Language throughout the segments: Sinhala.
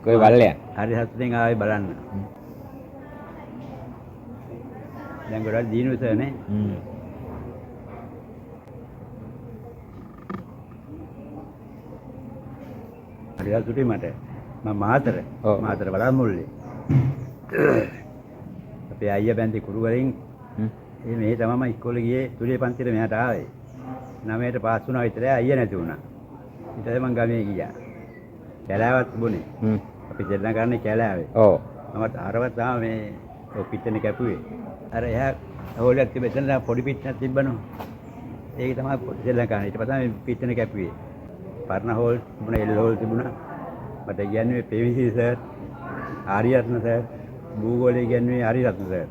ඔය වල්ලය. හරි සතුටින් ආවේ බලන්න. දැන් ගොඩක් දිනුව සර් නේ. හරි සතුටුයි මට. මම මාතර. මාතර වඩා මුල්ලේ. අපේ අයියා බැන්දි කුරුවලින් මේ තමම ඉස්කෝලේ ගියේ තුලේ පන්තියට මෙහාට ආවේ. 9ට පාස් වුණා විතරයි අයියා නැති වුණා. ඊට පස්සේ මං ගමේ ගියා. කැලෑවක් තිබුණේ. අපි දෙන්න ගන්නේ කැලෑවේ. ඔව්. මමත් අරවත් තාම මේ ඔය පිටනේ කැපුවේ. අර එහා හොලක් තිබෙතන පොඩි පිටනක් තිබ්බනෝ. ඒක තමයි දෙන්න ගන්න. ඊට පස්සේ මේ පිටනේ කැපුවේ. පර්ණ හෝල් තිබුණා, එල් හෝල් තිබුණා. මට කියන්නේ PVC සර්, ආරියරත්න සර්, භූගෝලයේ කියන්නේ ආරියරත්න සර්.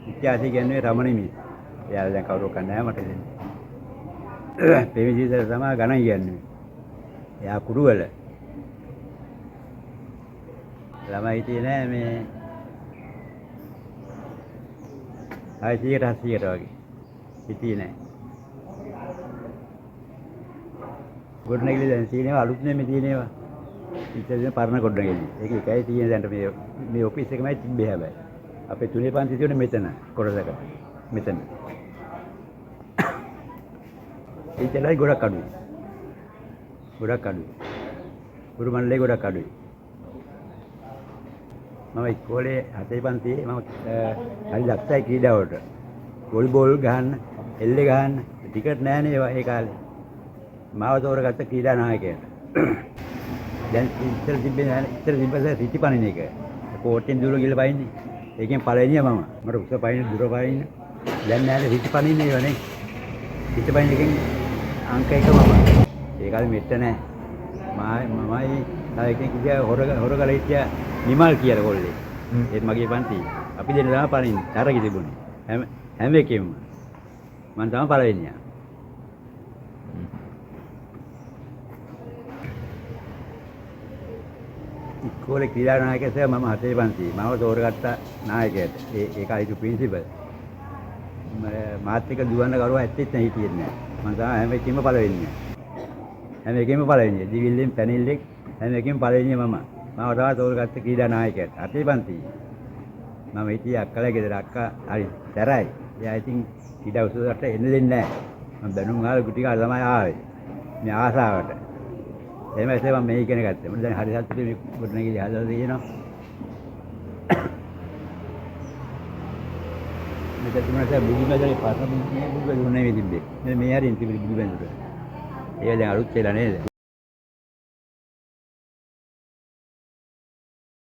ඉතිහාසය කියන්නේ රමණි මිස්. එයාලා දැන් කවුරු කන්නේ නැහැ මට දෙන්නේ. PVC සර් තමයි ගණන් කියන්නේ. එයා කුරුවල. ළමයි හිටියේ නෑ මේ 600ට 700ට වගේ. හිටියේ නෑ. ගොඩනැගිලි දැන් තියෙනවා අලුත් නෙමෙයි තියෙනවා. ඉතින් පරණ ගොඩනැගිලි. ඒක එකයි තියෙන දැන් මේ ඔෆිස් එකමයි තිබ්බේ හැබැයි. අපේ තුනේ පන්ති තියෙන්නේ මෙතන කොරසක. මෙතන. ඒ තැනයි ගොඩක් අඩුයි. ගොඩක් අඩුයි. ගුරුමන්ලේ ගොඩක් අඩුයි. මම ඉස්කෝලේ 7 පන්තියේ මම හරි දක්ෂයි ක්‍රීඩාවට. වොලිබෝල් ගහන්න, එල්ලේ ගහන්න ටිකට් නෑනේ ඒ කාලේ. මාව තෝරගත්ත ක්‍රීඩා නායකයෙක්. දැන් ඉස්සර තිබ්බේ රිටිපනින එක. කෝට්ටෙන් දුර ගිහලා පයින්නේ. ඒකෙන් පළවෙනිය මම. මට උස පයින්න දුර පයින්න. දැන් නෑනේ රිටිපනින්නේ ඒවනේ. රිටිපනින එකෙන් අංක 1 මම. ඒ කාලේ මෙට්ට නෑ. මමයි තව එකෙක් ගියා හොරගල හිටියා නිමල් කියලා කොල්ලේ. ඒත් මගේ පන්ති. අපි දෙන්න තමයි පනින්නේ. තරගි තිබුණේ. හැම එකෙම මම තමයි පළවෙනියා. ඉස්කෝලේ ක්‍රීඩා නායකයෙක් මම 7 පන්තියේ. මම තෝරගත්ත නායකයාට. ඒ කාලේ ඉතු ප්‍රින්සිපල්. මාත් එක්ක දුවන්න කරුවා ඇත්තෙත් නැහැ හිටියේ නැහැ. මම තමයි හැම එකෙම පළවෙනියා. හැම එකෙම පළවෙනියා. දිවිල්ලෙන් පැනිල්ලෙන් හැම එකෙම පළවෙනියා මම. මම තමයි තෝරගත්ත ක්‍රීඩා නායකයාට. 7 පන්තියේ. මම හිටියේ අක්කලා ගෙදර. අක්කා හරි තරයි. එයා ඉතින් ක්‍රීඩා උසසට එන්න දෙන්නේ නැහැ. මම බැනුම් ආල ගුටි කාලා තමයි ආවේ. මේ ආසාවට. එහෙම ඇසේ මම මේ ඉගෙන ගත්තා. මම දැන් හරි සතුටුයි මේ ගොඩනැගිලි හදලා තියෙනවා. මෙතන තිබුණා බුදුබැඳලේ පාසම බුදුබැඳුනේ නෙවෙයි තිබ්බේ. මේ හරින් තිබුණේ බුදුබැඳුට. ඒක දැන් අලුත් වෙලා නේද?